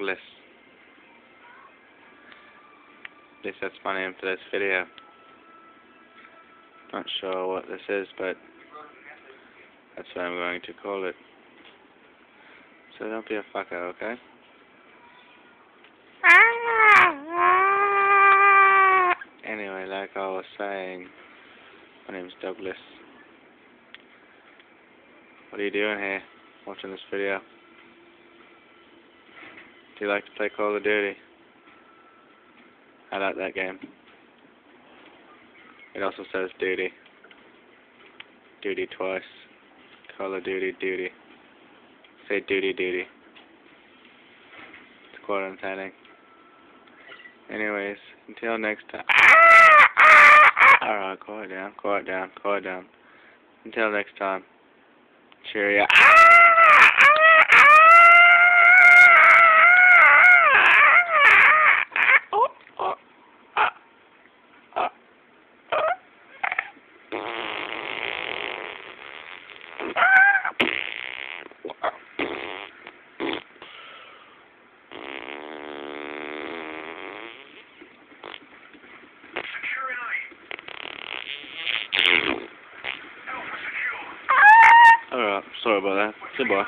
Douglas. At least that's my name for this video. Not sure what this is, but that's what I'm going to call it. So don't be a fucker, okay? Anyway, like I was saying, my name's Douglas. What are you doing here, watching this video? Do you like to play Call of Duty? I like that game. It also says duty. Duty twice. Call of Duty, duty. Say duty, duty. It's quite entertaining. Anyways, until next time. Alright, quiet down, quiet down, quiet down. Until next time. Cheerio. Alright, sorry about that. Goodbye.